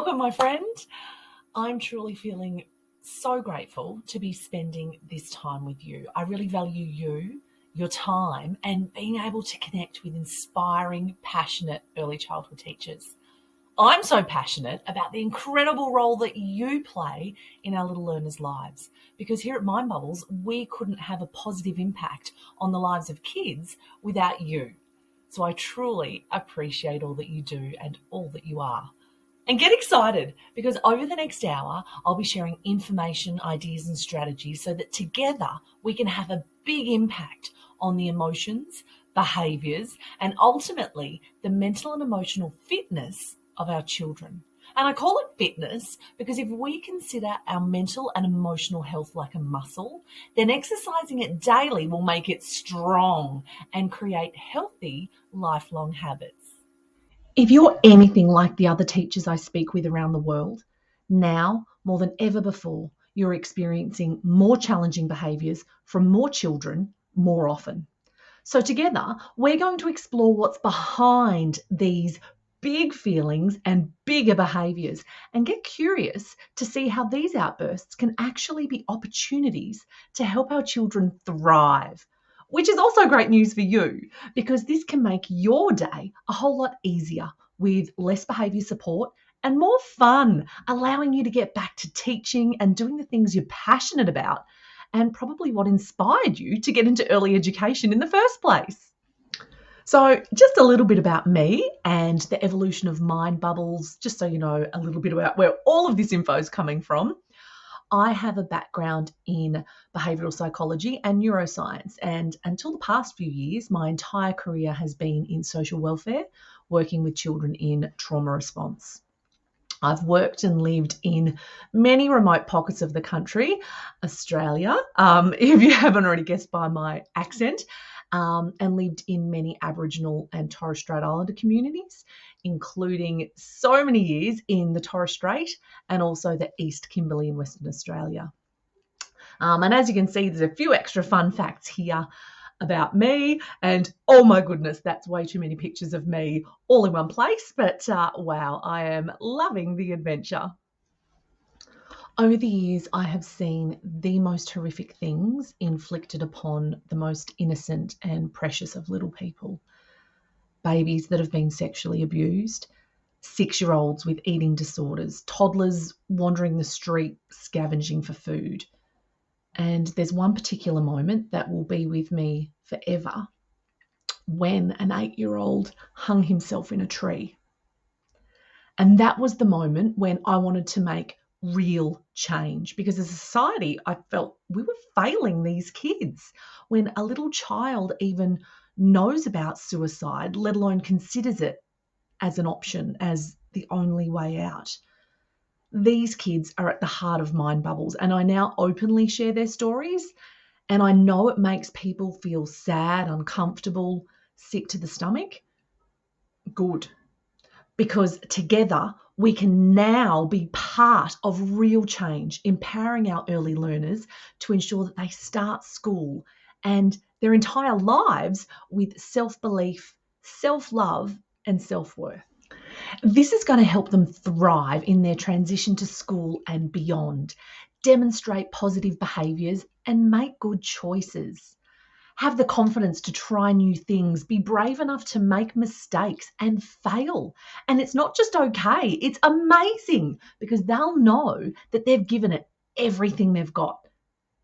Welcome, my friend. I'm truly feeling so grateful to be spending this time with you. I really value you, your time, and being able to connect with inspiring, passionate early childhood teachers. I'm so passionate about the incredible role that you play in our little learners' lives, because here at Mind Bubbles, we couldn't have a positive impact on the lives of kids without you. So I truly appreciate all that you do and all that you are. And get excited, because over the next hour, I'll be sharing information, ideas, and strategies so that together we can have a big impact on the emotions, behaviours, and ultimately the mental and emotional fitness of our children. And I call it fitness because if we consider our mental and emotional health like a muscle, then exercising it daily will make it strong and create healthy, lifelong habits. If you're anything like the other teachers I speak with around the world, now more than ever before, you're experiencing more challenging behaviours from more children more often. So together, we're going to explore what's behind these big feelings and bigger behaviours and get curious to see how these outbursts can actually be opportunities to help our children thrive. Which is also great news for you, because this can make your day a whole lot easier with less behaviour support and more fun, allowing you to get back to teaching and doing the things you're passionate about and probably what inspired you to get into early education in the first place. So just a little bit about me and the evolution of Mind Bubbles, just so you know a little bit about where all of this info is coming from. I have a background in behavioural psychology and neuroscience, and until the past few years, my entire career has been in social welfare, working with children in trauma response. I've worked and lived in many remote pockets of the country, Australia, if you haven't already guessed by my accent, and lived in many Aboriginal and Torres Strait Islander communities, including so many years in the Torres Strait and also the East Kimberley in Western Australia. And as you can see, there's a few extra fun facts here about me, and oh my goodness, that's way too many pictures of me all in one place, but wow, I am loving the adventure. Over the years, I have seen the most horrific things inflicted upon the most innocent and precious of little people. Babies that have been sexually abused, 6-year-olds with eating disorders, toddlers wandering the street scavenging for food. And there's one particular moment that will be with me forever, when an 8-year-old hung himself in a tree. And that was the moment when I wanted to make real change, because as a society, I felt we were failing these kids. When a little child even knows about suicide, let alone considers it as an option, as the only way out. These kids are at the heart of Mind Bubbles, and I now openly share their stories, and I know it makes people feel sad, uncomfortable, sick to the stomach. Good. Because together we can now be part of real change, empowering our early learners to ensure that they start school and their entire lives with self-belief, self-love, and self-worth. This is going to help them thrive in their transition to school and beyond, demonstrate positive behaviours and make good choices. Have the confidence to try new things, be brave enough to make mistakes and fail. And it's not just okay, it's amazing, because they'll know that they've given it everything they've got.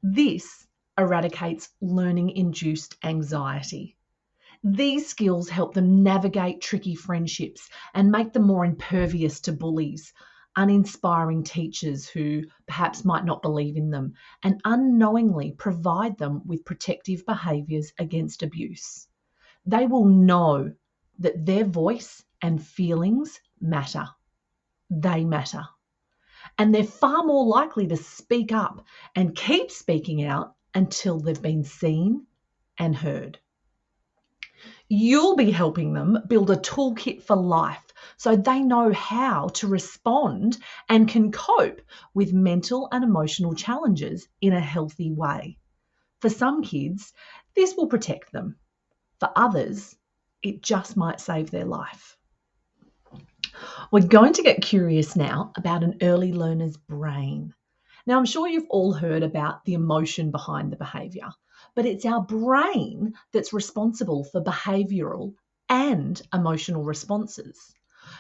This eradicates learning-induced anxiety. These skills help them navigate tricky friendships and make them more impervious to bullies, uninspiring teachers who perhaps might not believe in them, and unknowingly provide them with protective behaviours against abuse. They will know that their voice and feelings matter. They matter. And they're far more likely to speak up and keep speaking out until they've been seen and heard. You'll be helping them build a toolkit for life so they know how to respond and can cope with mental and emotional challenges in a healthy way. For some kids, this will protect them. For others, it just might save their life. We're going to get curious now about an early learner's brain. Now, I'm sure you've all heard about the emotion behind the behaviour, but it's our brain that's responsible for behavioural and emotional responses.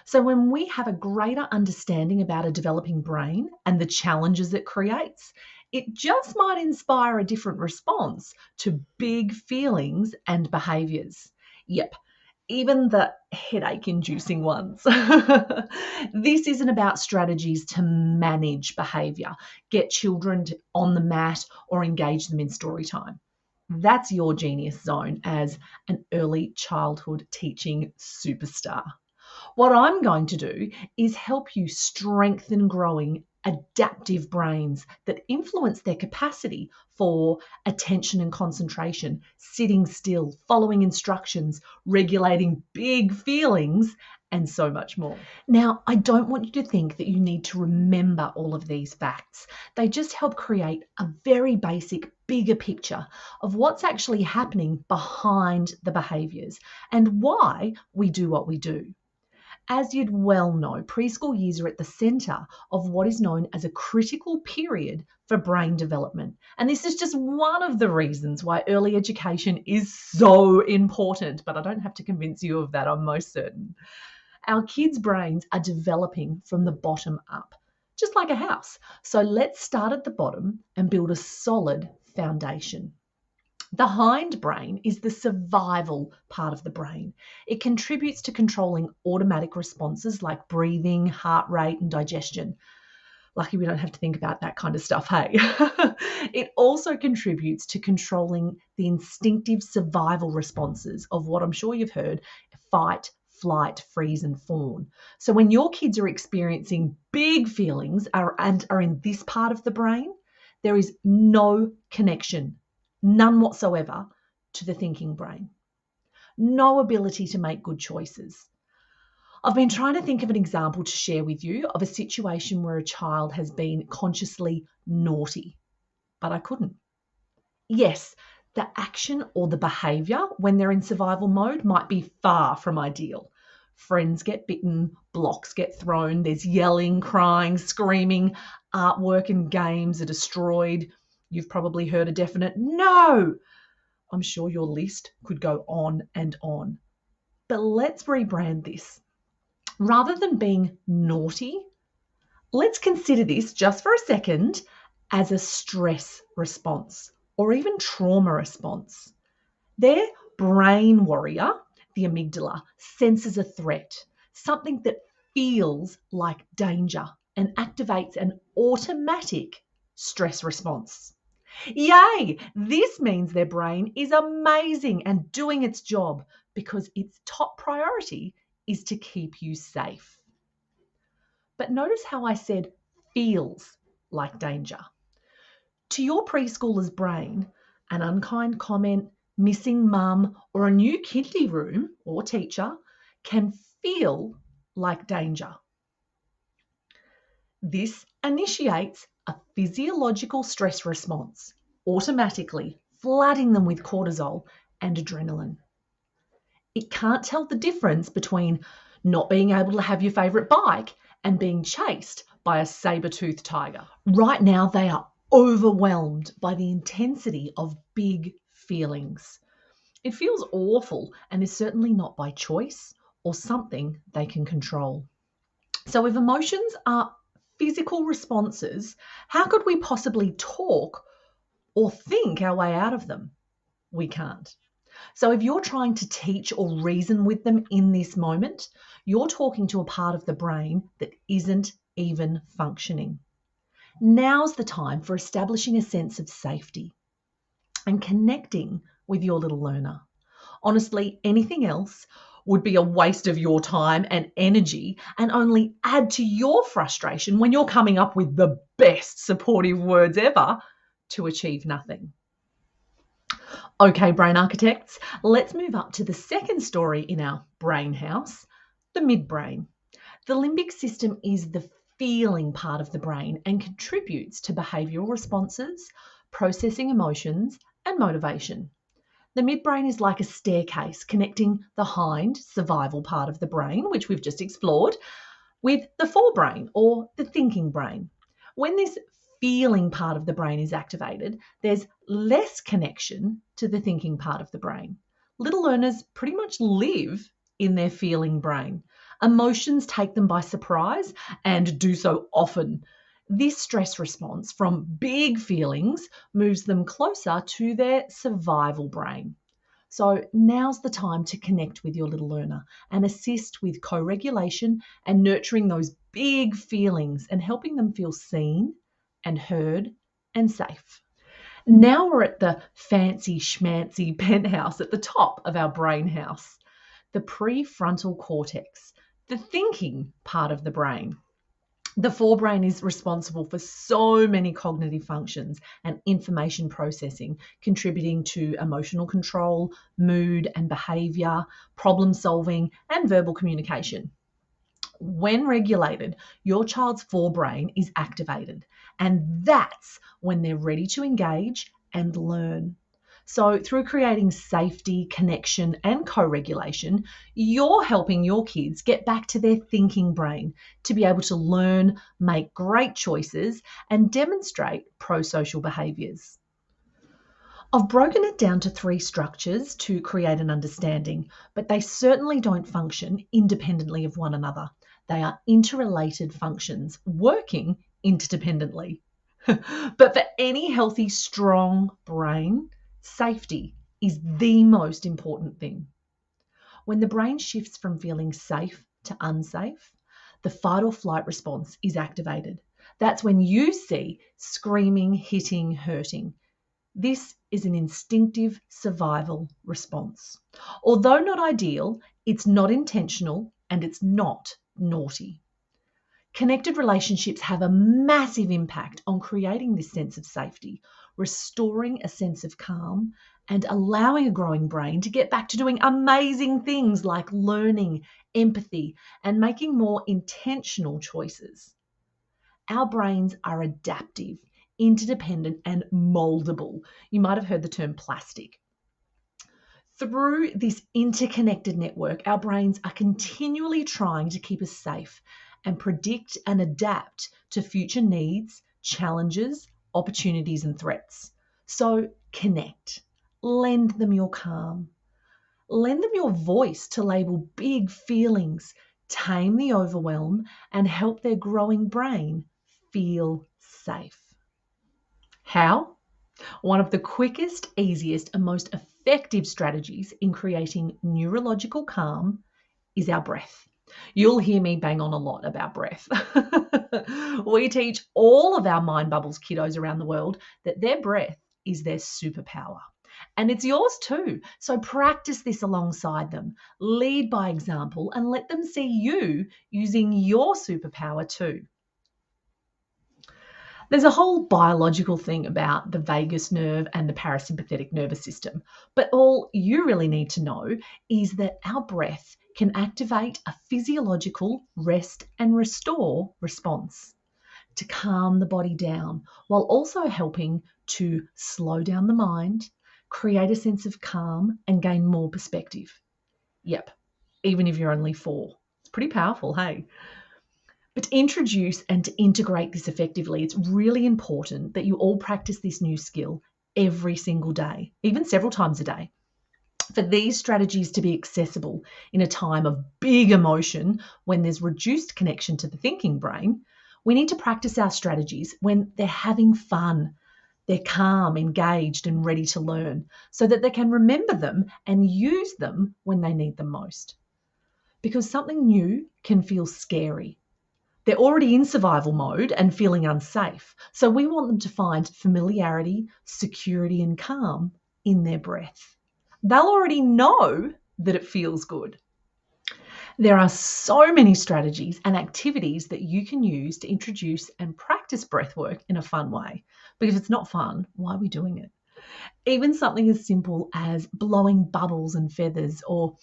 So, when we have a greater understanding about a developing brain and the challenges it creates, it just might inspire a different response to big feelings and behaviours. Yep, even the headache inducing ones. This isn't about strategies to manage behaviour, get children on the mat, or engage them in story time. That's your genius zone as an early childhood teaching superstar. What I'm going to do is help you strengthen growing adaptive brains that influence their capacity for attention and concentration, sitting still, following instructions, regulating big feelings, and so much more. Now, I don't want you to think that you need to remember all of these facts. They just help create a very basic, bigger picture of what's actually happening behind the behaviours and why we do what we do. As you'd well know, preschool years are at the centre of what is known as a critical period for brain development. And this is just one of the reasons why early education is so important, but I don't have to convince you of that, I'm most certain. Our kids' brains are developing from the bottom up, just like a house. So let's start at the bottom and build a solid foundation. The hindbrain is the survival part of the brain. It contributes to controlling automatic responses like breathing, heart rate, and digestion. Lucky we don't have to think about that kind of stuff, hey? It also contributes to controlling the instinctive survival responses of what I'm sure you've heard: fight, flight, freeze, and fawn. So when your kids are experiencing big feelings and are in this part of the brain, there is no connection, none whatsoever, to the thinking brain. No ability to make good choices. I've been trying to think of an example to share with you of a situation where a child has been consciously naughty, but I couldn't. Yes, the action or the behaviour when they're in survival mode might be far from ideal. Friends get bitten, blocks get thrown, there's yelling, crying, screaming, artwork and games are destroyed. You've probably heard a definite no. I'm sure your list could go on and on. But let's rebrand this. Rather than being naughty, let's consider this just for a second as a stress response or even trauma response. Their brain warrior, the amygdala, senses a threat, something that feels like danger, and activates an automatic stress response. Yay! This means their brain is amazing and doing its job because its top priority is to keep you safe. But notice how I said feels like danger. To your preschooler's brain, an unkind comment, missing mum, or a new kiddie room or teacher can feel like danger. This initiates a physiological stress response, automatically flooding them with cortisol and adrenaline. It can't tell the difference between not being able to have your favourite bike and being chased by a saber-toothed tiger. Right now, they are overwhelmed by the intensity of big feelings. It feels awful and is certainly not by choice or something they can control. So if emotions are physical responses, how could we possibly talk or think our way out of them? We can't. So if you're trying to teach or reason with them in this moment, you're talking to a part of the brain that isn't even functioning. Now's the time for establishing a sense of safety and connecting with your little learner. Honestly, anything else would be a waste of your time and energy and only add to your frustration when you're coming up with the best supportive words ever to achieve nothing. Okay, brain architects, let's move up to the second story in our brain house, the midbrain. The limbic system is the feeling part of the brain and contributes to behavioural responses, processing emotions, and motivation. The midbrain is like a staircase connecting the hind survival part of the brain, which we've just explored, with the forebrain or the thinking brain. When this feeling part of the brain is activated, there's less connection to the thinking part of the brain. Little learners pretty much live in their feeling brain. Emotions take them by surprise and do so often. This stress response from big feelings moves them closer to their survival brain. So now's the time to connect with your little learner and assist with co-regulation and nurturing those big feelings and helping them feel seen and heard and safe. Now we're at the fancy schmancy penthouse at the top of our brain house, the prefrontal cortex, the thinking part of the brain. The forebrain is responsible for so many cognitive functions and information processing, contributing to emotional control, mood and behaviour, problem solving, and verbal communication. When regulated, your child's forebrain is activated, and that's when they're ready to engage and learn. So, through creating safety, connection, and co regulation, you're helping your kids get back to their thinking brain to be able to learn, make great choices, and demonstrate pro social behaviours. I've broken it down to 3 structures to create an understanding, but they certainly don't function independently of one another. They are interrelated functions working interdependently. But for any healthy, strong brain, safety is the most important thing. When the brain shifts from feeling safe to unsafe, the fight or flight response is activated. That's when you see screaming, hitting, hurting. This is an instinctive survival response. Although not ideal, it's not intentional and it's not naughty. Connected relationships have a massive impact on creating this sense of safety, restoring a sense of calm, and allowing a growing brain to get back to doing amazing things like learning, empathy, and making more intentional choices. Our brains are adaptive, interdependent, and moldable. You might have heard the term plastic. Through this interconnected network, our brains are continually trying to keep us safe and predict and adapt to future needs, challenges, opportunities, and threats. So connect. Lend them your calm. Lend them your voice to label big feelings, tame the overwhelm, and help their growing brain feel safe. How? One of the quickest, easiest, and most effective strategies in creating neurological calm is our breath. You'll hear me bang on a lot about breath. We teach all of our mind bubbles kiddos around the world that their breath is their superpower. And it's yours too. So practice this alongside them. Lead by example and let them see you using your superpower too. There's a whole biological thing about the vagus nerve and the parasympathetic nervous system, but all you really need to know is that our breath can activate a physiological rest and restore response to calm the body down while also helping to slow down the mind, create a sense of calm, and gain more perspective. Yep, even if you're only 4. It's pretty powerful, hey? But to introduce and to integrate this effectively, it's really important that you all practice this new skill every single day, even several times a day. For these strategies to be accessible in a time of big emotion when there's reduced connection to the thinking brain, we need to practice our strategies when they're having fun, they're calm, engaged, and ready to learn so that they can remember them and use them when they need them most. Because something new can feel scary. They're already in survival mode and feeling unsafe. So we want them to find familiarity, security, and calm in their breath. They'll already know that it feels good. There are so many strategies and activities that you can use to introduce and practice breath work in a fun way. But if it's not fun, why are we doing it? Even something as simple as blowing bubbles and feathers or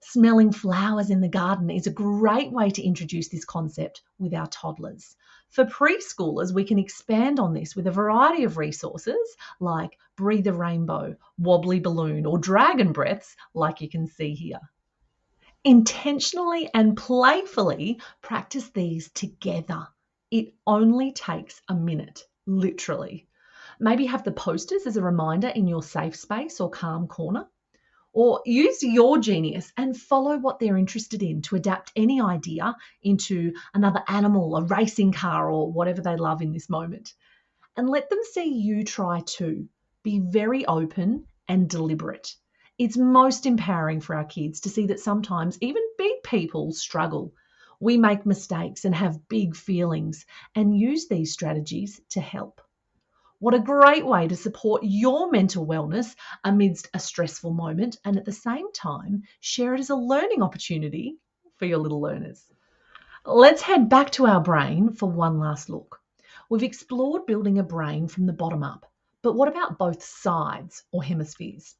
smelling flowers in the garden is a great way to introduce this concept with our toddlers. For preschoolers, we can expand on this with a variety of resources like Breathe a Rainbow, Wobbly Balloon, or Dragon Breaths, like you can see here. Intentionally and playfully practice these together. It only takes a minute, literally. Maybe have the posters as a reminder in your safe space or calm corner. Or use your genius and follow what they're interested in to adapt any idea into another animal, a racing car, or whatever they love in this moment. And let them see you try too. Be very open and deliberate. It's most empowering for our kids to see that sometimes even big people struggle. We make mistakes and have big feelings and use these strategies to help. What a great way to support your mental wellness amidst a stressful moment and at the same time share it as a learning opportunity for your little learners. Let's head back to our brain for one last look. We've explored building a brain from the bottom up, but what about both sides or hemispheres?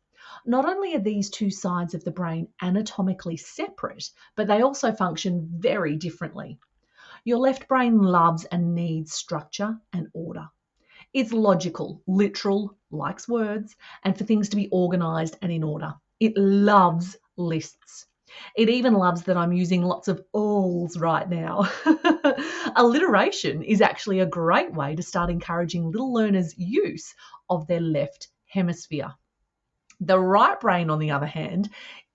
Not only are these two sides of the brain anatomically separate, but they also function very differently. Your left brain loves and needs structure and order. It's logical, literal, likes words, and for things to be organised and in order. It loves lists. It even loves that I'm using lots of alls right now. Alliteration is actually a great way to start encouraging little learners' use of their left hemisphere. The right brain, on the other hand,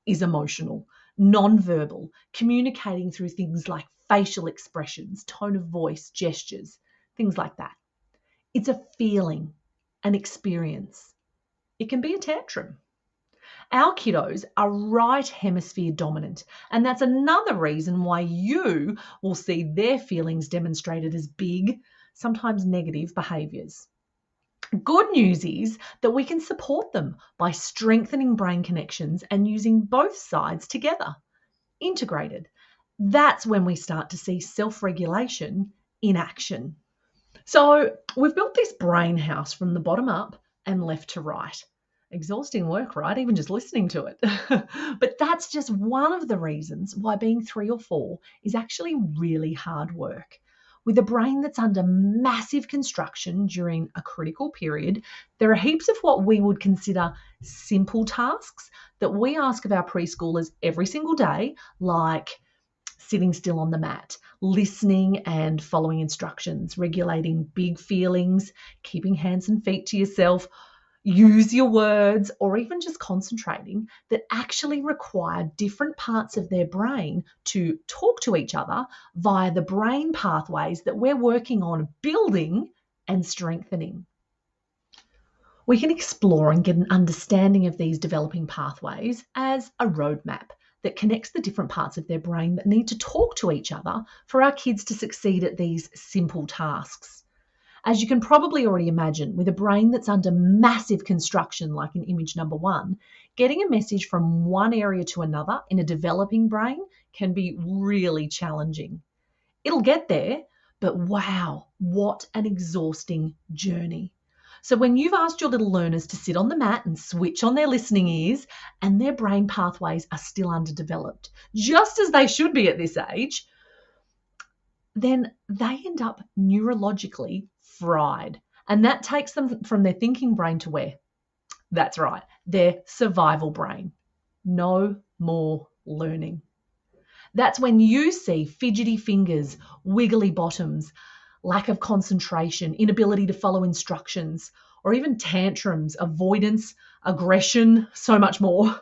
is emotional, non-verbal, communicating through things like facial expressions, tone of voice, gestures, things like that. It's a feeling, an experience. It can be a tantrum. Our kiddos are right hemisphere dominant, and that's another reason why you will see their feelings demonstrated as big, sometimes negative behaviours. Good news is that we can support them by strengthening brain connections and using both sides together, integrated. That's when we start to see self-regulation in action. So we've built this brain house from the bottom up and left to right. Exhausting work, right? Even just listening to it. But that's just one of the reasons why being 3 or 4 is actually really hard work. With a brain that's under massive construction during a critical period, there are heaps of what we would consider simple tasks that we ask of our preschoolers every single day, like sitting still on the mat, listening and following instructions, regulating big feelings, keeping hands and feet to yourself, use your words, or even just concentrating, that actually require different parts of their brain to talk to each other via the brain pathways that we're working on building and strengthening. We can explore and get an understanding of these developing pathways as a roadmap that connects the different parts of their brain that need to talk to each other for our kids to succeed at these simple tasks. As you can probably already imagine, with a brain that's under massive construction, like in image number 1, getting a message from one area to another in a developing brain can be really challenging. It'll get there, but wow, what an exhausting journey. So when you've asked your little learners to sit on the mat and switch on their listening ears and their brain pathways are still underdeveloped, just as they should be at this age, then they end up neurologically fried. And that takes them from their thinking brain to where? That's right, their survival brain. No more learning. That's when you see fidgety fingers, wiggly bottoms, lack of concentration, inability to follow instructions, or even tantrums, avoidance, aggression, so much more.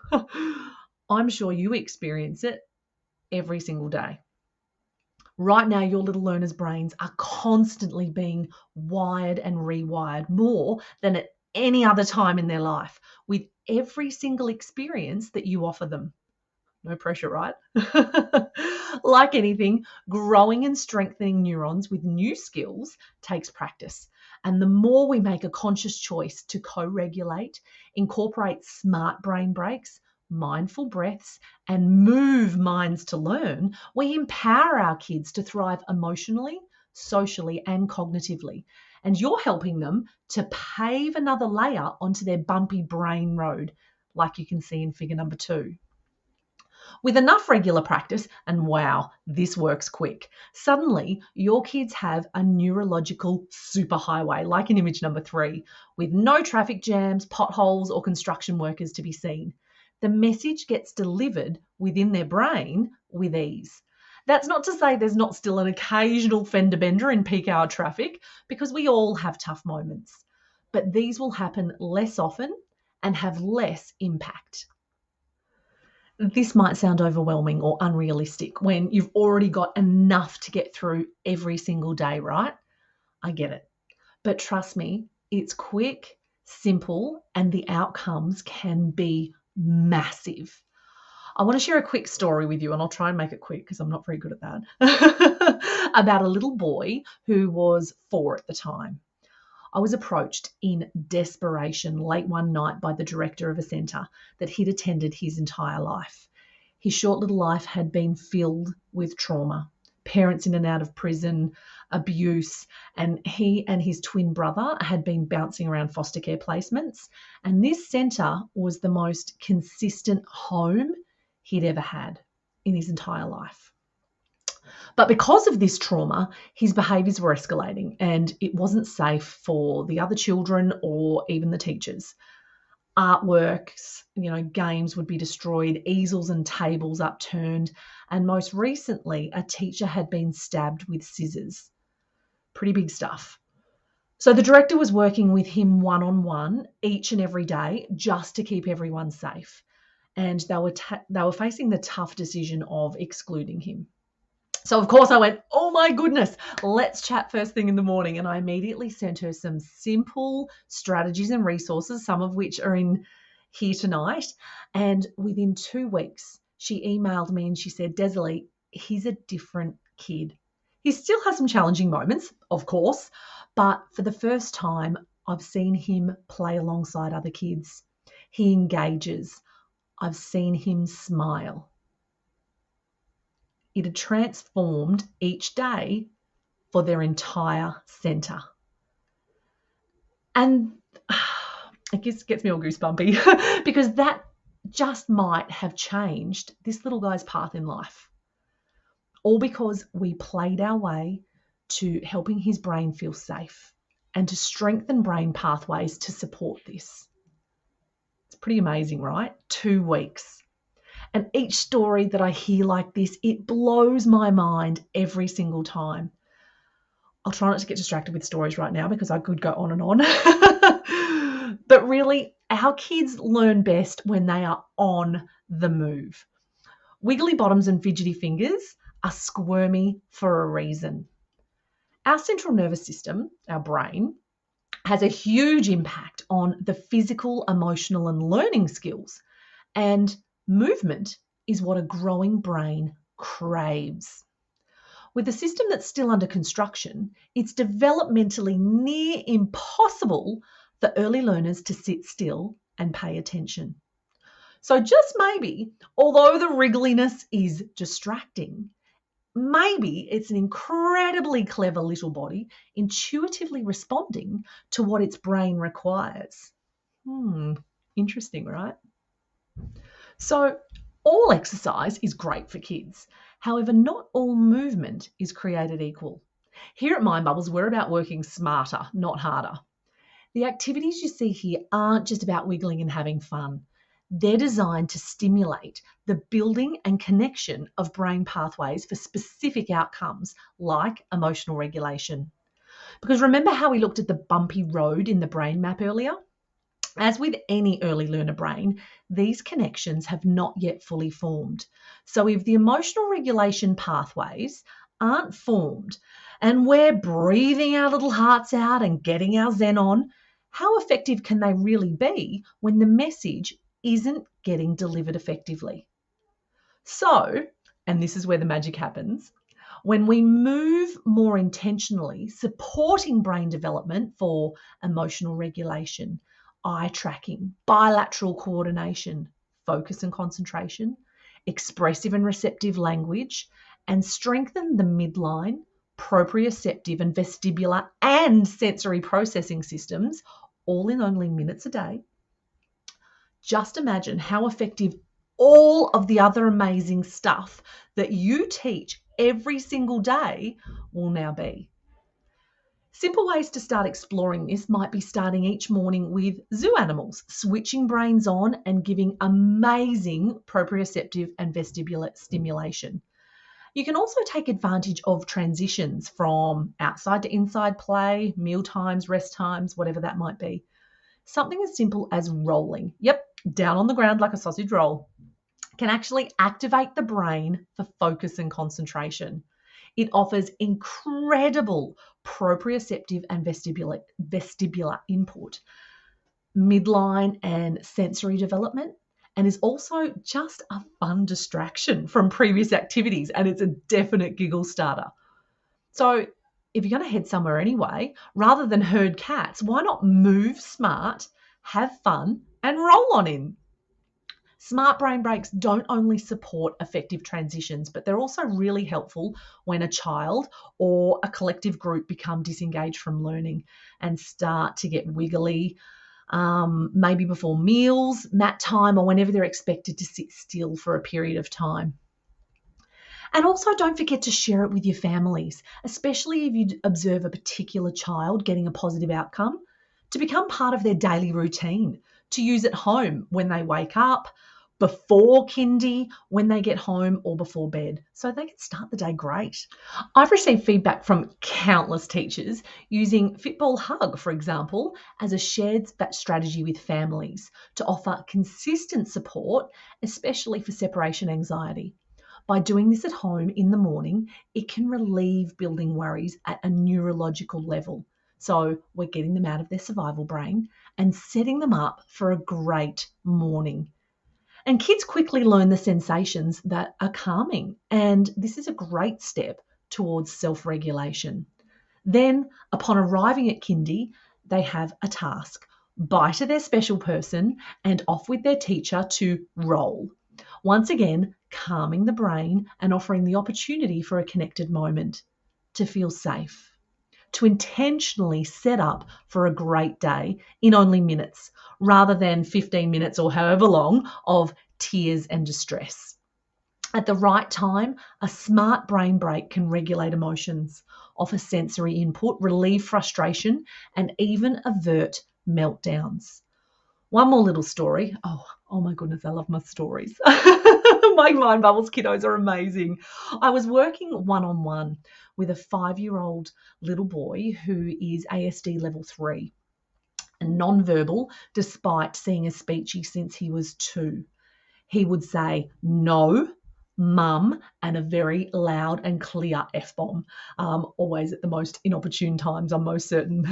I'm sure you experience it every single day. Right now, your little learners' brains are constantly being wired and rewired more than at any other time in their life, with every single experience that you offer them. No pressure, right? Like anything, growing and strengthening neurons with new skills takes practice. And the more we make a conscious choice to co-regulate, incorporate smart brain breaks, mindful breaths, and move minds to learn, we empower our kids to thrive emotionally, socially, and cognitively. And you're helping them to pave another layer onto their bumpy brain road, like you can see in figure number 2. With enough regular practice, and wow, this works quick, suddenly your kids have a neurological superhighway, like in image number 3, with no traffic jams, potholes, or construction workers to be seen. the message gets delivered within their brain with ease. That's not to say there's not still an occasional fender bender in peak hour traffic, because we all have tough moments, but these will happen less often and have less impact. This might sound overwhelming or unrealistic when you've already got enough to get through every single day, right? I get it. But trust me, it's quick, simple, and the outcomes can be massive. I want to share a quick story with you, and I'll try and make it quick because I'm not very good at that, about a little boy who was 4 at the time. I was approached in desperation late one night by the director of a centre that he'd attended his entire life. His short little life had been filled with trauma, parents in and out of prison, abuse, and he and his twin brother had been bouncing around foster care placements, and this centre was the most consistent home he'd ever had in his entire life. But because of this trauma, his behaviours were escalating and it wasn't safe for the other children or even the teachers. Artworks, games would be destroyed, easels and tables upturned, and most recently, a teacher had been stabbed with scissors. Pretty big stuff. So the director was working with him one-on-one each and every day just to keep everyone safe. And they were facing the tough decision of excluding him. So, of course, I went, oh, my goodness, let's chat first thing in the morning. And I immediately sent her some simple strategies and resources, some of which are in here tonight. And within 2 weeks, she emailed me and she said, Desalie, he's a different kid. He still has some challenging moments, of course, but for the first time, I've seen him play alongside other kids. He engages. I've seen him smile. It had transformed each day for their entire centre. And it gets me all goosebumpy because that just might have changed this little guy's path in life. All because we played our way to helping his brain feel safe and to strengthen brain pathways to support this. It's pretty amazing, right? 2 weeks. And each story that I hear like this, it blows my mind every single time. I'll try not to get distracted with stories right now because I could go on and on. But really, our kids learn best when they are on the move. Wiggly bottoms and fidgety fingers are squirmy for a reason. Our central nervous system, our brain, has a huge impact on the physical, emotional, and learning skills. And movement is what a growing brain craves. With a system that's still under construction, it's developmentally near impossible for early learners to sit still and pay attention. So just maybe, although the wriggliness is distracting, maybe it's an incredibly clever little body intuitively responding to what its brain requires. Interesting, right? So all exercise is great for kids. However, not all movement is created equal. Here at Mind Bubbles, we're about working smarter, not harder. The activities you see here aren't just about wiggling and having fun. They're designed to stimulate the building and connection of brain pathways for specific outcomes like emotional regulation. Because remember how we looked at the bumpy road in the brain map earlier? As with any early learner brain, these connections have not yet fully formed. So if the emotional regulation pathways aren't formed and we're breathing our little hearts out and getting our zen on, how effective can they really be when the message isn't getting delivered effectively? So, and this is where the magic happens, when we move more intentionally, supporting brain development for emotional regulation, eye tracking, bilateral coordination, focus and concentration, expressive and receptive language, and strengthen the midline, proprioceptive and vestibular and sensory processing systems, all in only minutes a day. Just imagine how effective all of the other amazing stuff that you teach every single day will now be. Simple ways to start exploring this might be starting each morning with zoo animals, switching brains on and giving amazing proprioceptive and vestibular stimulation. You can also take advantage of transitions from outside to inside play, meal times, rest times, whatever that might be. Something as simple as rolling, down on the ground like a sausage roll, can actually activate the brain for focus and concentration. It offers incredible proprioceptive and vestibular input, midline and sensory development, and is also just a fun distraction from previous activities, and it's a definite giggle starter. So if you're going to head somewhere anyway, rather than herd cats, why not move smart, have fun, and roll on in? Smart brain breaks don't only support effective transitions, but they're also really helpful when a child or a collective group become disengaged from learning and start to get wiggly, maybe before meals, mat time, or whenever they're expected to sit still for a period of time. And also don't forget to share it with your families, especially if you observe a particular child getting a positive outcome, to become part of their daily routine, to use at home when they wake up, before kindy, when they get home, or before bed, so they can start the day great. I've received feedback from countless teachers using Fitball Hug, for example, as a shared strategy with families to offer consistent support, especially for separation anxiety. By doing this at home in the morning, it can relieve building worries at a neurological level. So we're getting them out of their survival brain and setting them up for a great morning. And kids quickly learn the sensations that are calming, and this is a great step towards self-regulation. Then, upon arriving at kindy, they have a task. Bye to their special person and off with their teacher to roll. Once again, calming the brain and offering the opportunity for a connected moment, to feel safe, to intentionally set up for a great day in only minutes, rather than 15 minutes or however long of tears and distress. At the right time, a smart brain break can regulate emotions, offer sensory input, relieve frustration, and even avert meltdowns. One more little story. Oh my goodness, I love my stories. My mind bubbles kiddos are amazing. I was working one-on-one with a 5-year-old little boy who is ASD level 3 and non-verbal, despite seeing a speechy since he was 2. He would say no, mum, and a very loud and clear F-bomb, always at the most inopportune times, I'm most certain.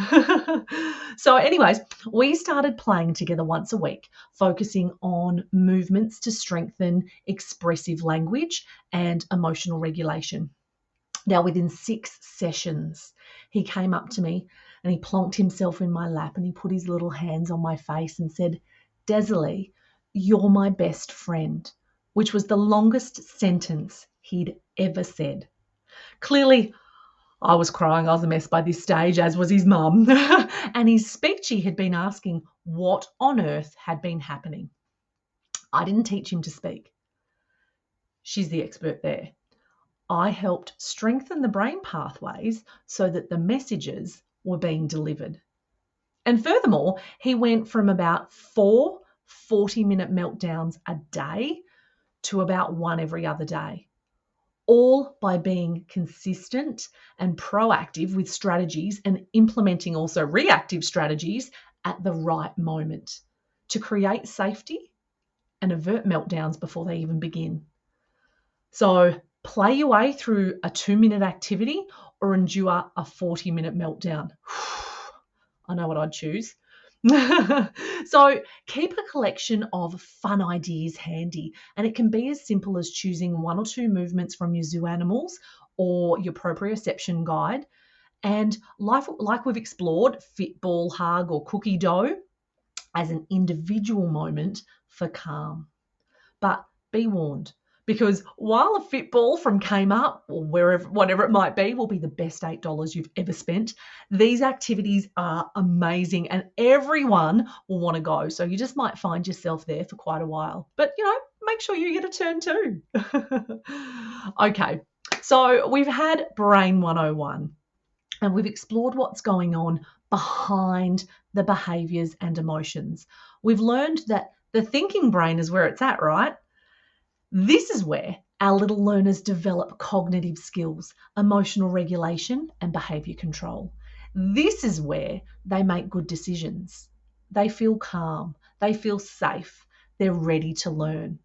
So anyways, we started playing together once a week, focusing on movements to strengthen expressive language and emotional regulation. Now, within 6 sessions, he came up to me and he plonked himself in my lap and he put his little hands on my face and said, "Desalie, you're my best friend," which was the longest sentence he'd ever said. Clearly, I was crying. I was a mess by this stage, as was his mum. And his speechy had been asking what on earth had been happening. I didn't teach him to speak. She's the expert there. I helped strengthen the brain pathways so that the messages were being delivered. And furthermore, he went from about 4 40-minute meltdowns a day to about 1 every other day, all by being consistent and proactive with strategies and implementing also reactive strategies at the right moment to create safety and avert meltdowns before they even begin. So play your way through a 2-minute activity or endure a 40-minute meltdown. I know what I'd choose. So keep a collection of fun ideas handy, and it can be as simple as choosing 1 or 2 movements from your zoo animals or your proprioception guide. And like we've explored, Fitball Hug or Cookie Dough as an individual moment for calm. But be warned, because while a Fitball from Kmart or wherever, whatever it might be, will be the best $8 you've ever spent, these activities are amazing and everyone will want to go. So you just might find yourself there for quite a while. But, make sure you get a turn too. Okay, so we've had Brain 101. And we've explored what's going on behind the behaviours and emotions. We've learned that the thinking brain is where it's at, right? This is where our little learners develop cognitive skills, emotional regulation, and behaviour control. This is where they make good decisions. They feel calm, they feel safe, they're ready to learn.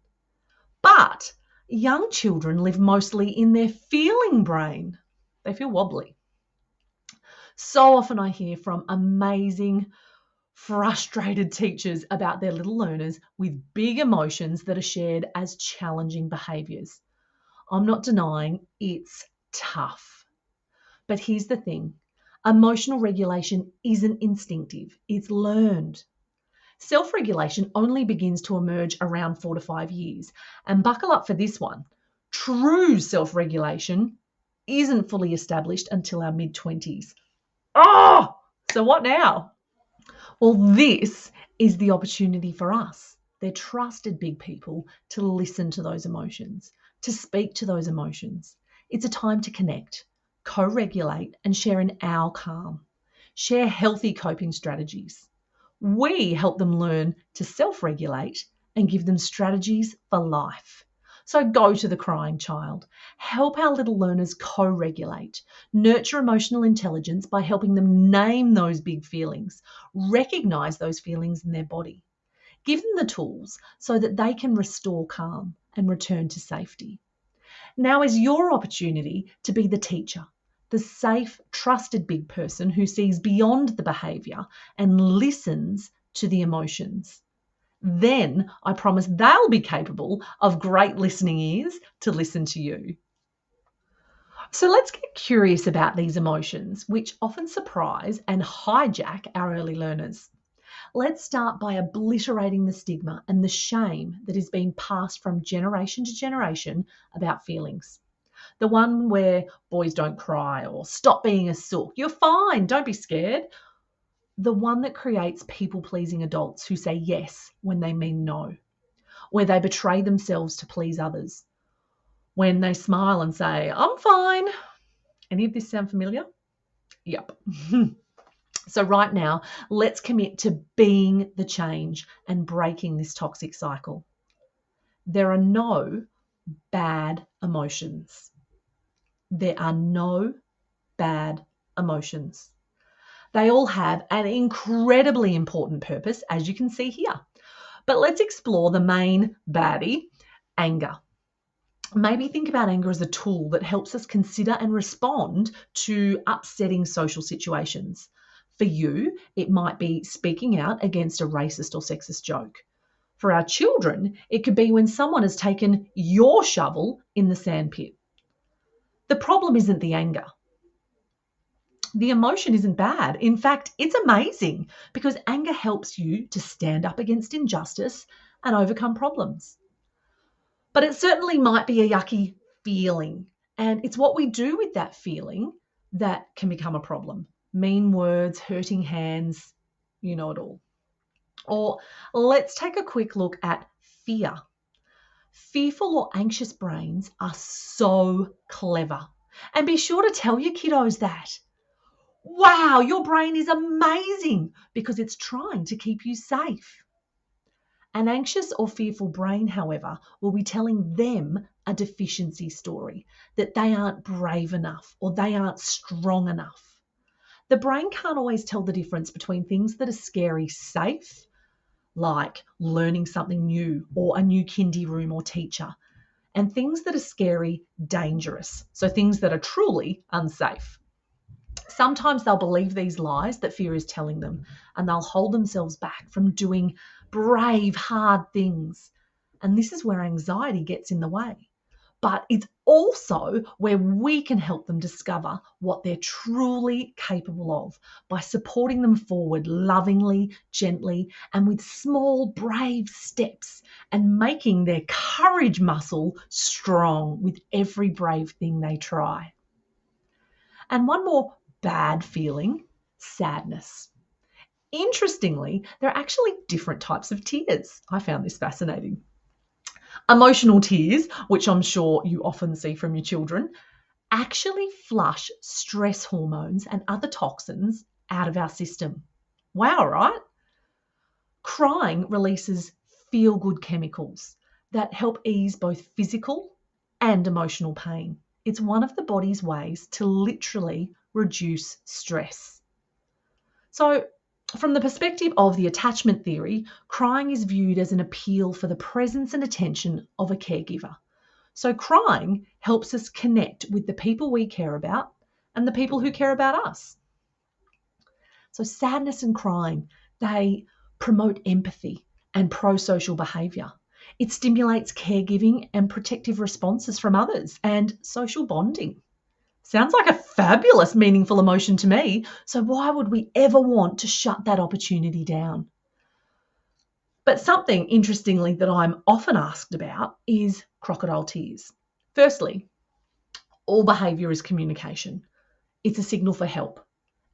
But young children live mostly in their feeling brain. They feel wobbly. So often I hear from amazing, frustrated teachers about their little learners with big emotions that are shared as challenging behaviours. I'm not denying it's tough. But here's the thing, emotional regulation isn't instinctive, it's learned. Self regulation only begins to emerge around 4 to 5 years. And buckle up for this one, true self regulation isn't fully established until our mid 20s. Oh, so what now? Well, this is the opportunity for us. They're trusted big people to listen to those emotions, to speak to those emotions. It's a time to connect, co-regulate, and share in our calm. Share healthy coping strategies. We help them learn to self-regulate and give them strategies for life. So go to the crying child. Help our little learners co-regulate. Nurture emotional intelligence by helping them name those big feelings, recognize those feelings in their body. Give them the tools so that they can restore calm and return to safety. Now is your opportunity to be the teacher, the safe, trusted big person who sees beyond the behaviour and listens to the emotions. Then I promise they'll be capable of great listening ears to listen to you. So let's get curious about these emotions, which often surprise and hijack our early learners. Let's start by obliterating the stigma and the shame that is being passed from generation to generation about feelings. The one where boys don't cry or stop being a sook, you're fine, don't be scared. The one that creates people-pleasing adults who say yes when they mean no, where they betray themselves to please others, when they smile and say, I'm fine. Any of this sound familiar? Yep. So right now, let's commit to being the change and breaking this toxic cycle. There are no bad emotions. There are no bad emotions. They all have an incredibly important purpose, as you can see here. But let's explore the main baddie, anger. Maybe think about anger as a tool that helps us consider and respond to upsetting social situations. For you, it might be speaking out against a racist or sexist joke. For our children, it could be when someone has taken your shovel in the sandpit. The problem isn't the anger. The emotion isn't bad. In fact, it's amazing because anger helps you to stand up against injustice and overcome problems. But it certainly might be a yucky feeling. And it's what we do with that feeling that can become a problem. Mean words, hurting hands, you know it all. Or let's take a quick look at fear. Fearful or anxious brains are so clever. And be sure to tell your kiddos that. Wow, your brain is amazing because it's trying to keep you safe. An anxious or fearful brain, however, will be telling them a deficiency story, that they aren't brave enough or they aren't strong enough. The brain can't always tell the difference between things that are scary safe, like learning something new or a new kindy room or teacher, and things that are scary dangerous, so things that are truly unsafe. Sometimes they'll believe these lies that fear is telling them, and they'll hold themselves back from doing brave, hard things. And this is where anxiety gets in the way. But it's also where we can help them discover what they're truly capable of by supporting them forward lovingly, gently, and with small, brave steps, and making their courage muscle strong with every brave thing they try. And one more bad feeling, sadness. Interestingly, there are actually different types of tears. I found this fascinating. Emotional tears, which I'm sure you often see from your children, actually flush stress hormones and other toxins out of our system. Wow, right? Crying releases feel-good chemicals that help ease both physical and emotional pain. It's one of the body's ways to literally reduce stress. So, from the perspective of the attachment theory, crying is viewed as an appeal for the presence and attention of a caregiver. So, crying helps us connect with the people we care about and the people who care about us. So, sadness and crying, they promote empathy and pro-social behaviour. It stimulates caregiving and protective responses from others and social bonding. Sounds like a fabulous, meaningful emotion to me. So why would we ever want to shut that opportunity down? But something, interestingly, that I'm often asked about is crocodile tears. Firstly, all behaviour is communication. It's a signal for help,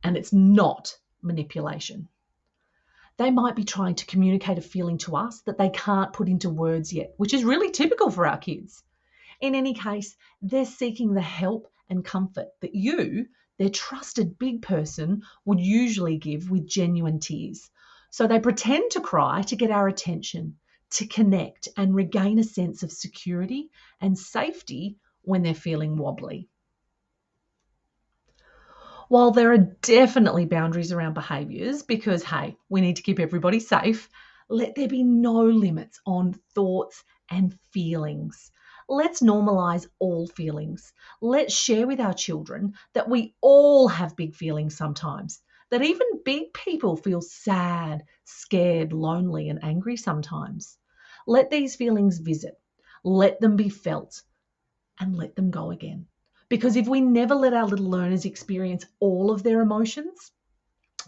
and it's not manipulation. They might be trying to communicate a feeling to us that they can't put into words yet, which is really typical for our kids. In any case, they're seeking the help and comfort that you, their trusted big person, would usually give with genuine tears. So they pretend to cry to get our attention, to connect and regain a sense of security and safety when they're feeling wobbly. While there are definitely boundaries around behaviours because, hey, we need to keep everybody safe, let there be no limits on thoughts and feelings. Let's normalise all feelings. Let's share with our children that we all have big feelings sometimes, that even big people feel sad, scared, lonely, and angry sometimes. Let these feelings visit, let them be felt, and let them go again. Because if we never let our little learners experience all of their emotions,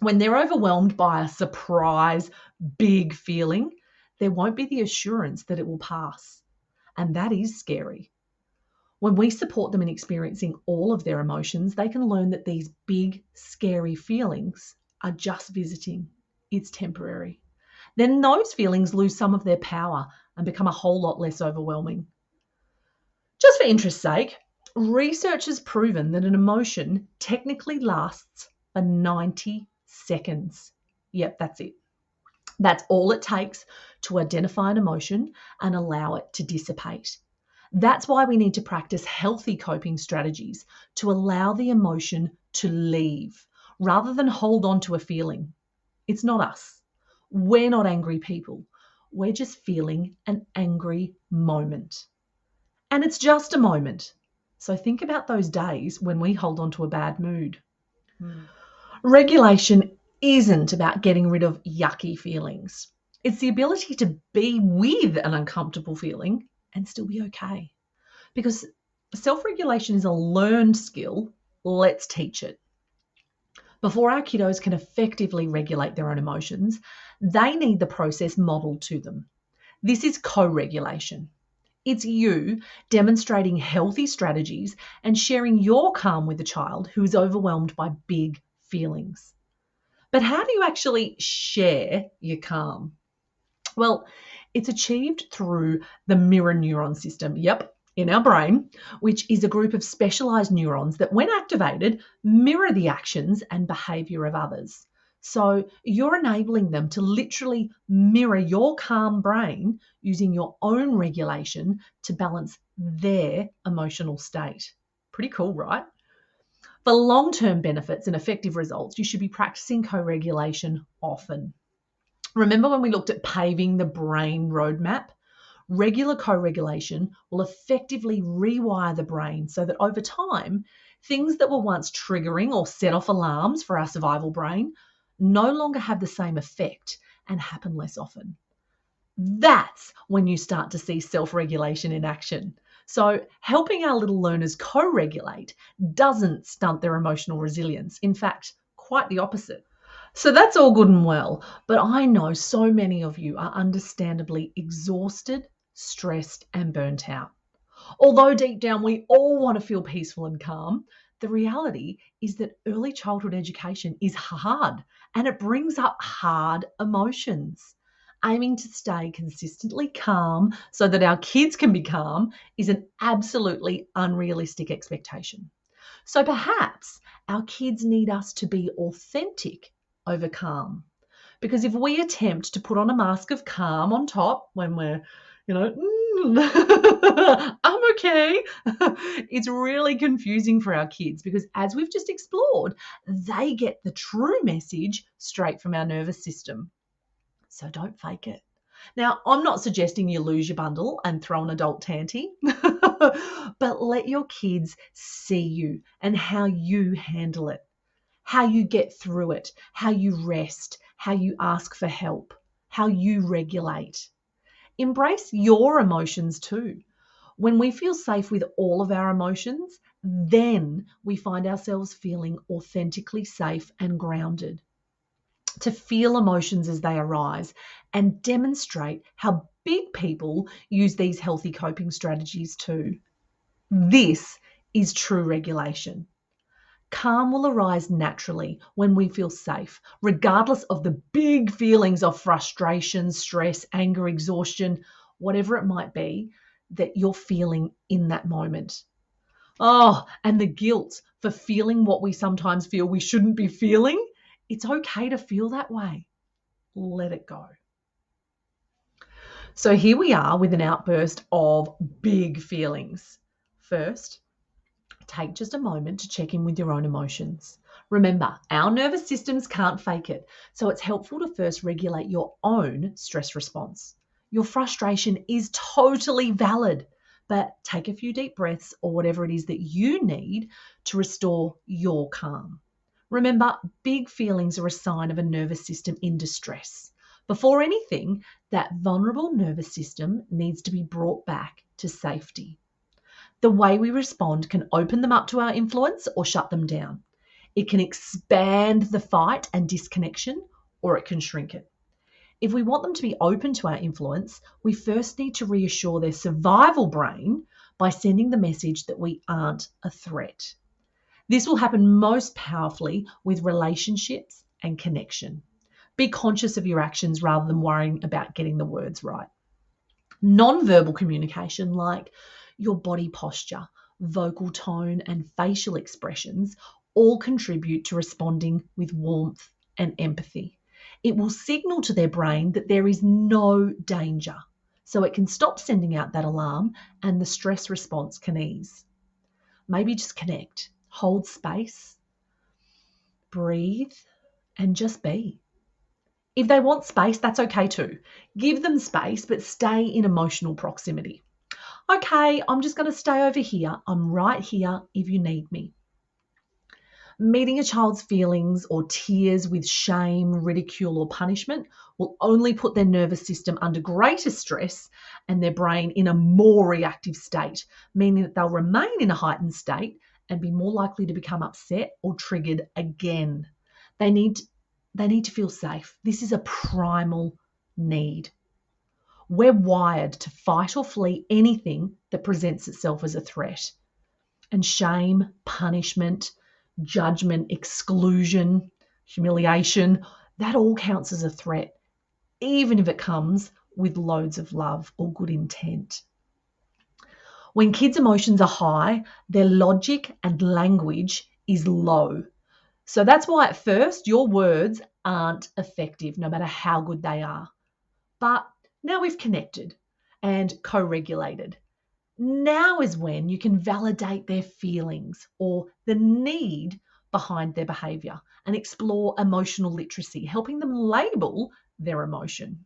when they're overwhelmed by a surprise, big feeling, there won't be the assurance that it will pass. And that is scary. When we support them in experiencing all of their emotions, they can learn that these big, scary feelings are just visiting. It's temporary. Then those feelings lose some of their power and become a whole lot less overwhelming. Just for interest's sake, research has proven that an emotion technically lasts for 90 seconds. Yep, that's it. That's all it takes to identify an emotion and allow it to dissipate. That's why we need to practice healthy coping strategies to allow the emotion to leave rather than hold on to a feeling. It's not us. We're not angry people. We're just feeling an angry moment. And it's just a moment. So think about those days when we hold on to a bad mood. Regulation isn't about getting rid of yucky feelings. It's the ability to be with an uncomfortable feeling and still be okay. Because self-regulation is a learned skill. Let's teach it. Before our kiddos can effectively regulate their own emotions, they need the process modeled to them. This is co-regulation. It's you demonstrating healthy strategies and sharing your calm with the child who is overwhelmed by big feelings. But how do you actually share your calm? Well, it's achieved through the mirror neuron system, in our brain, which is a group of specialized neurons that, when activated, mirror the actions and behavior of others. So you're enabling them to literally mirror your calm brain using your own regulation to balance their emotional state. Pretty cool, right? For long-term benefits and effective results, you should be practicing co-regulation often. Remember when we looked at paving the brain roadmap? Regular co-regulation will effectively rewire the brain so that over time, things that were once triggering or set off alarms for our survival brain no longer have the same effect and happen less often. That's when you start to see self-regulation in action. So helping our little learners co-regulate doesn't stunt their emotional resilience. In fact, quite the opposite. So that's all good and well, but I know so many of you are understandably exhausted, stressed, and burnt out. Although deep down we all want to feel peaceful and calm, the reality is that early childhood education is hard and it brings up hard emotions. Aiming to stay consistently calm so that our kids can be calm is an absolutely unrealistic expectation. So perhaps our kids need us to be authentic over calm. Because if we attempt to put on a mask of calm on top when we're, I'm okay, it's really confusing for our kids because as we've just explored, they get the true message straight from our nervous system. So don't fake it. Now, I'm not suggesting you lose your bundle and throw an adult tanty, but let your kids see you and how you handle it, how you get through it, how you rest, how you ask for help, how you regulate. Embrace your emotions too. When we feel safe with all of our emotions, then we find ourselves feeling authentically safe and grounded. To feel emotions as they arise and demonstrate how big people use these healthy coping strategies too. This is true regulation. Calm will arise naturally when we feel safe, regardless of the big feelings of frustration, stress, anger, exhaustion, whatever it might be that you're feeling in that moment. Oh, and the guilt for feeling what we sometimes feel we shouldn't be feeling. It's okay to feel that way. Let it go. So here we are with an outburst of big feelings. First, take just a moment to check in with your own emotions. Remember, our nervous systems can't fake it, so it's helpful to first regulate your own stress response. Your frustration is totally valid, but take a few deep breaths or whatever it is that you need to restore your calm. Remember, big feelings are a sign of a nervous system in distress. Before anything, that vulnerable nervous system needs to be brought back to safety. The way we respond can open them up to our influence or shut them down. It can expand the fight and disconnection, or it can shrink it. If we want them to be open to our influence, we first need to reassure their survival brain by sending the message that we aren't a threat. This will happen most powerfully with relationships and connection. Be conscious of your actions rather than worrying about getting the words right. Non-verbal communication like your body posture, vocal tone, and facial expressions all contribute to responding with warmth and empathy. It will signal to their brain that there is no danger, so it can stop sending out that alarm and the stress response can ease. Maybe just connect, hold space, breathe, and just be. If they want space, that's okay too. Give them space, but stay in emotional proximity. Okay, I'm just going to stay over here. I'm right here if you need me. Meeting a child's feelings or tears with shame, ridicule, or punishment will only put their nervous system under greater stress and their brain in a more reactive state, meaning that they'll remain in a heightened state and be more likely to become upset or triggered again. They need to feel safe. This is a primal need. We're wired to fight or flee anything that presents itself as a threat. And shame, punishment, judgment, exclusion, humiliation, that all counts as a threat, even if it comes with loads of love or good intent. When kids' emotions are high, their logic and language is low. So that's why at first your words aren't effective, no matter how good they are. But now we've connected and co-regulated. Now is when you can validate their feelings or the need behind their behaviour and explore emotional literacy, helping them label their emotion.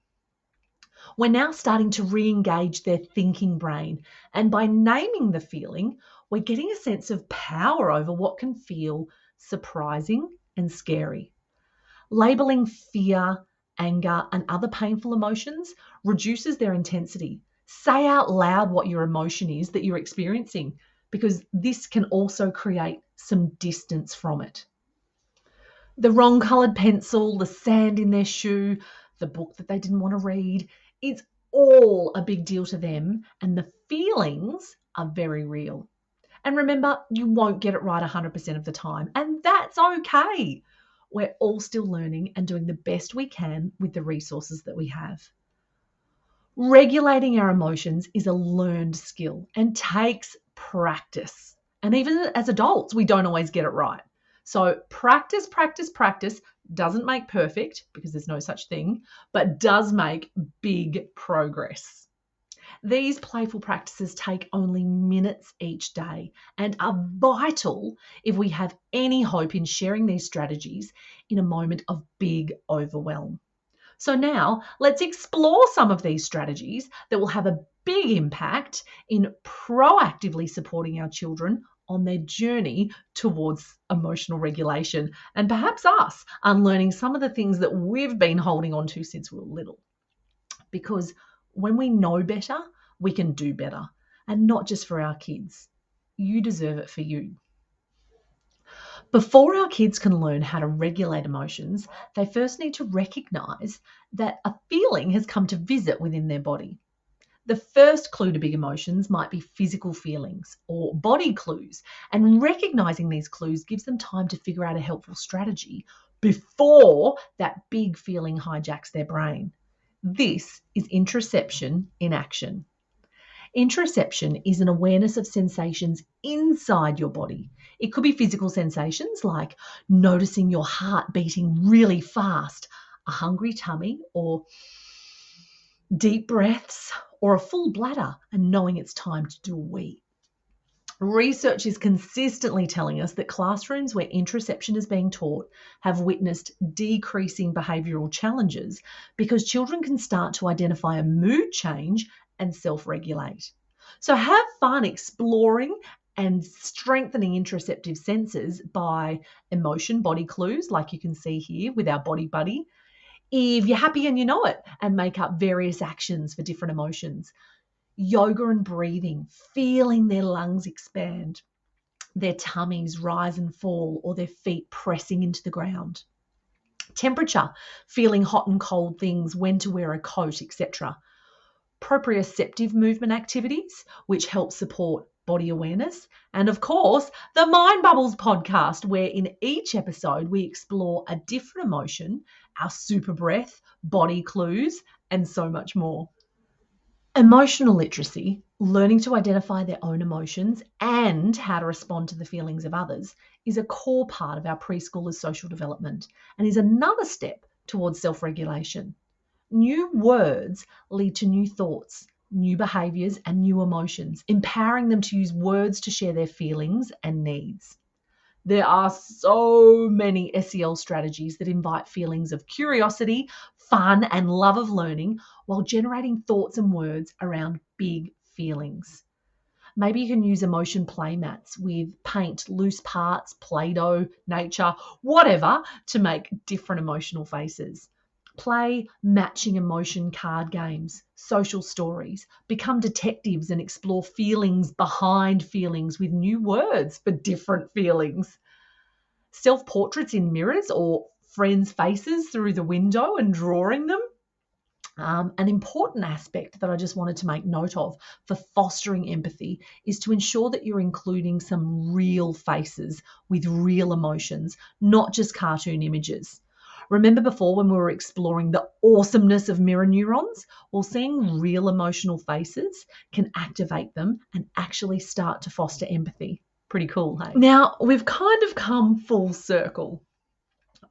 We're now starting to re-engage their thinking brain, and by naming the feeling, we're getting a sense of power over what can feel surprising and scary. Labeling fear, anger, and other painful emotions reduces their intensity. Say out loud what your emotion is that you're experiencing, because this can also create some distance from it. The wrong coloured pencil, the sand in their shoe, the book that they didn't want to read, it's all a big deal to them, and the feelings are very real. And remember, you won't get it right 100% of the time, and that's okay. We're all still learning and doing the best we can with the resources that we have. Regulating our emotions is a learned skill and takes practice. And even as adults, we don't always get it right. So practice, practice, practice doesn't make perfect, because there's no such thing, but does make big progress. These playful practices take only minutes each day and are vital if we have any hope in sharing these strategies in a moment of big overwhelm. So now let's explore some of these strategies that will have a big impact in proactively supporting our children on their journey towards emotional regulation, and perhaps us unlearning some of the things that we've been holding on to since we were little. Because when we know better, we can do better, and not just for our kids. You deserve it for you. Before our kids can learn how to regulate emotions, they first need to recognize that a feeling has come to visit within their body. The first clue to big emotions might be physical feelings or body clues, and recognizing these clues gives them time to figure out a helpful strategy before that big feeling hijacks their brain. This is interoception in action. Interoception is an awareness of sensations inside your body. It could be physical sensations like noticing your heart beating really fast, a hungry tummy, or deep breaths, or a full bladder and knowing it's time to do a wee. Research is consistently telling us that classrooms where interoception is being taught have witnessed decreasing behavioural challenges because children can start to identify a mood change and self-regulate. So have fun exploring and strengthening interoceptive senses by emotion body clues, like you can see here with our body buddy. If you're happy and you know it, and make up various actions for different emotions. Yoga and breathing, feeling their lungs expand, their tummies rise and fall, or their feet pressing into the ground. Temperature, feeling hot and cold things, when to wear a coat, etc. Proprioceptive movement activities, which help support body awareness. And of course, the Mind Bubbles podcast, where in each episode we explore a different emotion, our super breath, body clues, and so much more. Emotional literacy, learning to identify their own emotions and how to respond to the feelings of others, is a core part of our preschoolers' social development and is another step towards self-regulation. New words lead to new thoughts, new behaviours, and new emotions, empowering them to use words to share their feelings and needs. There are so many SEL strategies that invite feelings of curiosity, fun, and love of learning while generating thoughts and words around big feelings. Maybe you can use emotion play mats with paint, loose parts, Play-Doh, nature, whatever, to make different emotional faces. Play matching emotion card games, social stories, become detectives and explore feelings behind feelings with new words for different feelings. Self-portraits in mirrors or friends' faces through the window and drawing them. An important aspect that I just wanted to make note of for fostering empathy is to ensure that you're including some real faces with real emotions, not just cartoon images. Remember before when we were exploring the awesomeness of mirror neurons? Well, seeing real emotional faces can activate them and actually start to foster empathy. Pretty cool, hey? Now, we've kind of come full circle.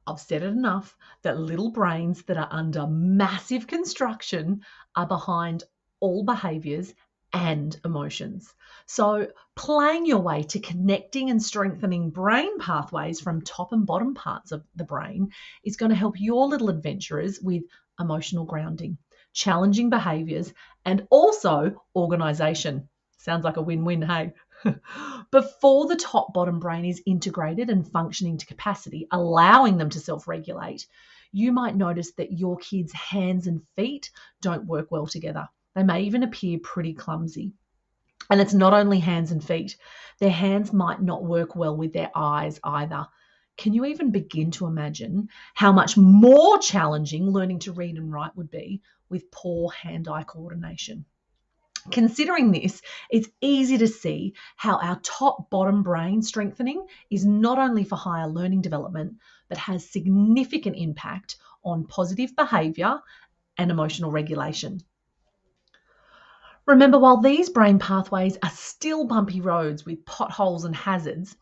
I've said it enough that little brains that are under massive construction are behind all behaviours and emotions. So playing your way to connecting and strengthening brain pathways from top and bottom parts of the brain is going to help your little adventurers with emotional grounding, challenging behaviours, and also organisation. Sounds like a win-win, hey? Before the top-bottom brain is integrated and functioning to capacity, allowing them to self-regulate, you might notice that your kids' hands and feet don't work well together. They may even appear pretty clumsy. And it's not only hands and feet. Their hands might not work well with their eyes either. Can you even begin to imagine how much more challenging learning to read and write would be with poor hand-eye coordination? Considering this, it's easy to see how our top-bottom brain strengthening is not only for higher learning development, but has significant impact on positive behaviour and emotional regulation. Remember, while these brain pathways are still bumpy roads with potholes and hazards,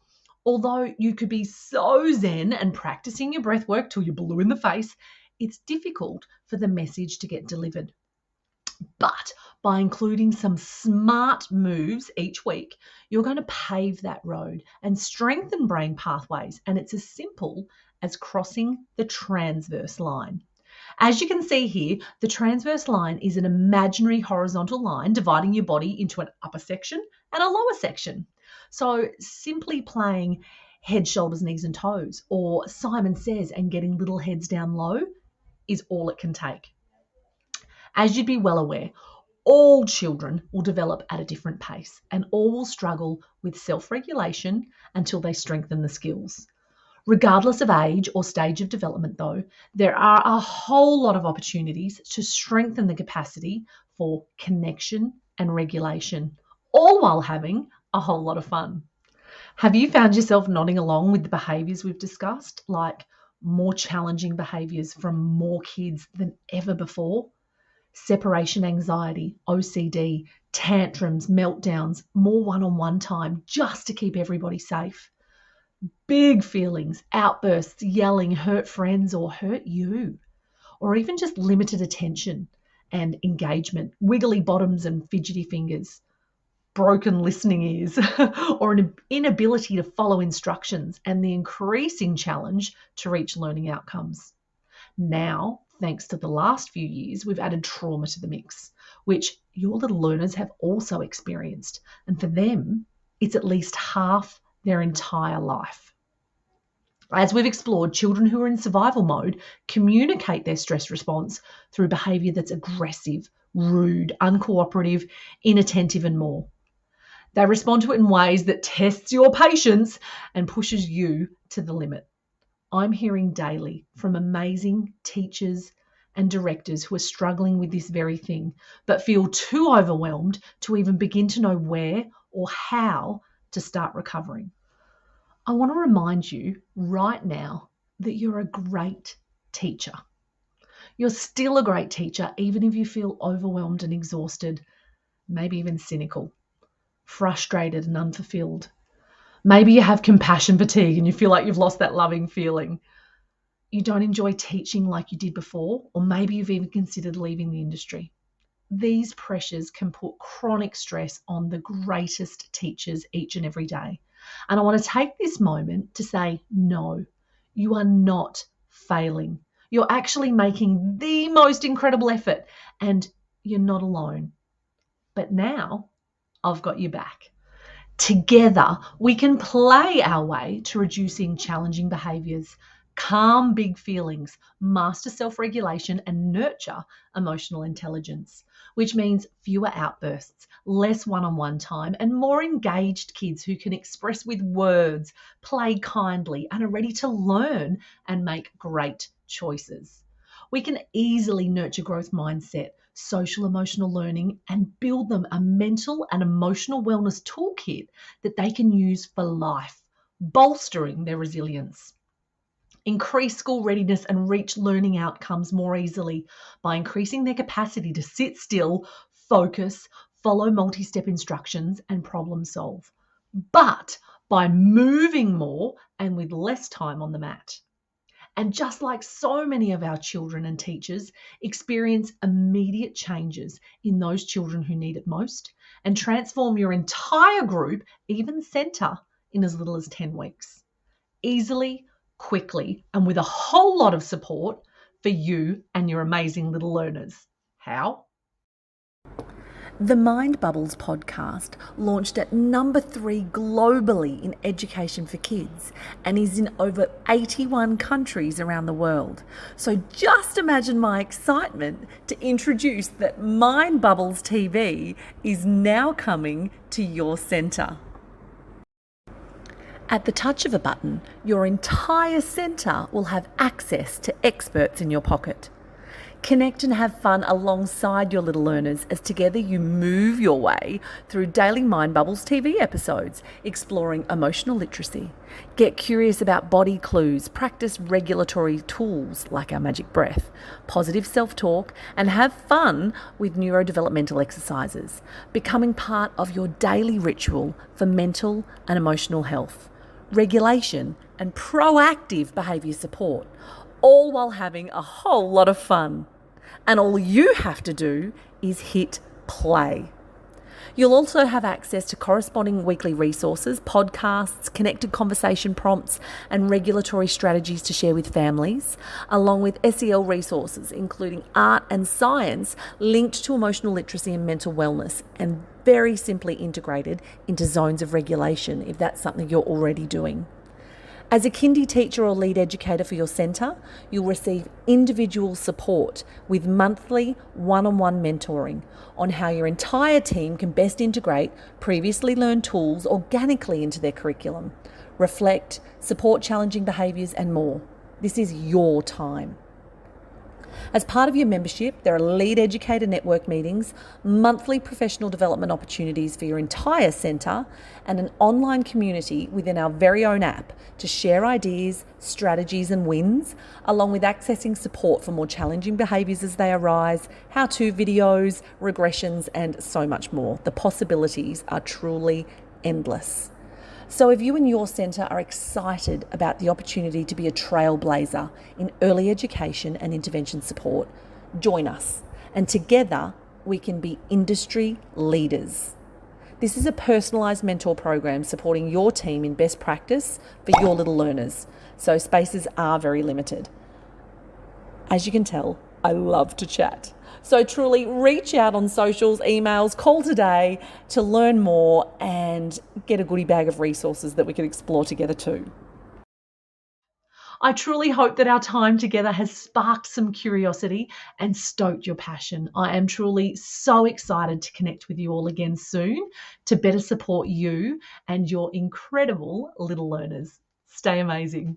although you could be so zen and practicing your breath work till you're blue in the face, it's difficult for the message to get delivered. But by including some smart moves each week, you're going to pave that road and strengthen brain pathways. And it's as simple as crossing the transverse line. As you can see here, the transverse line is an imaginary horizontal line dividing your body into an upper section and a lower section. So simply playing head, shoulders, knees and toes, or Simon Says and getting little heads down low is all it can take. As you'd be well aware, all children will develop at a different pace and all will struggle with self-regulation until they strengthen the skills. Regardless of age or stage of development, though, there are a whole lot of opportunities to strengthen the capacity for connection and regulation, all while having a whole lot of fun. Have you found yourself nodding along with the behaviours we've discussed, like more challenging behaviours from more kids than ever before? Separation anxiety, OCD, tantrums, meltdowns, more one-on-one time just to keep everybody safe. Big feelings, outbursts, yelling, hurt friends or hurt you. Or even just limited attention and engagement, wiggly bottoms and fidgety fingers, broken listening ears, or an inability to follow instructions and the increasing challenge to reach learning outcomes. Now, thanks to the last few years, we've added trauma to the mix, which your little learners have also experienced. And for them, it's at least half their entire life. As we've explored, children who are in survival mode communicate their stress response through behaviour that's aggressive, rude, uncooperative, inattentive, and more. They respond to it in ways that tests your patience and pushes you to the limit. I'm hearing daily from amazing teachers and directors who are struggling with this very thing, but feel too overwhelmed to even begin to know where or how to start recovering. I want to remind you right now that you're a great teacher. You're still a great teacher, even if you feel overwhelmed and exhausted, maybe even cynical, frustrated and unfulfilled. Maybe you have compassion fatigue and you feel like you've lost that loving feeling. You don't enjoy teaching like you did before, or maybe you've even considered leaving the industry. These pressures can put chronic stress on the greatest teachers each and every day. And I want to take this moment to say, no, you are not failing. You're actually making the most incredible effort and you're not alone. But now I've got your back. Together, we can play our way to reducing challenging behaviours, calm big feelings, master self-regulation, and nurture emotional intelligence, which means fewer outbursts, less one-on-one time, and more engaged kids who can express with words, play kindly, and are ready to learn and make great choices. We can easily nurture growth mindset, social emotional learning, and build them a mental and emotional wellness toolkit that they can use for life, bolstering their resilience. Increase school readiness and reach learning outcomes more easily by increasing their capacity to sit still, focus, follow multi-step instructions, and problem solve. But by moving more and with less time on the mat. And just like so many of our children and teachers, experience immediate changes in those children who need it most and transform your entire group, even centre, in as little as 10 weeks. Easily, quickly, and with a whole lot of support for you and your amazing little learners. How? The Mind Bubbles podcast launched at number 3 globally in education for kids and is in over 81 countries around the world. So just imagine my excitement to introduce that Mind Bubbles TV is now coming to your centre. At the touch of a button, your entire centre will have access to experts in your pocket. Connect and have fun alongside your little learners as together you move your way through daily Mind Bubbles TV episodes, exploring emotional literacy. Get curious about body clues, practice regulatory tools like our magic breath, positive self-talk, and have fun with neurodevelopmental exercises, becoming part of your daily ritual for mental and emotional health, regulation, and proactive behaviour support, all while having a whole lot of fun. And all you have to do is hit play. You'll also have access to corresponding weekly resources, podcasts, connected conversation prompts, and regulatory strategies to share with families, along with SEL resources, including art and science linked to emotional literacy and mental wellness, and very simply integrated into zones of regulation if that's something you're already doing. As a kindy teacher or lead educator for your centre, you'll receive individual support with monthly one-on-one mentoring on how your entire team can best integrate previously learned tools organically into their curriculum, reflect, support challenging behaviours, and more. This is your time. As part of your membership, there are lead educator network meetings, monthly professional development opportunities for your entire centre, and an online community within our very own app to share ideas, strategies and wins, along with accessing support for more challenging behaviours as they arise, how-to videos, regressions, and so much more. The possibilities are truly endless. So if you and your centre are excited about the opportunity to be a trailblazer in early education and intervention support, join us, and together we can be industry leaders. This is a personalised mentor program supporting your team in best practice for your little learners, so spaces are very limited. As you can tell, I love to chat. So truly reach out on socials, emails, call today to learn more and get a goodie bag of resources that we can explore together too. I truly hope that our time together has sparked some curiosity and stoked your passion. I am truly so excited to connect with you all again soon to better support you and your incredible little learners. Stay amazing.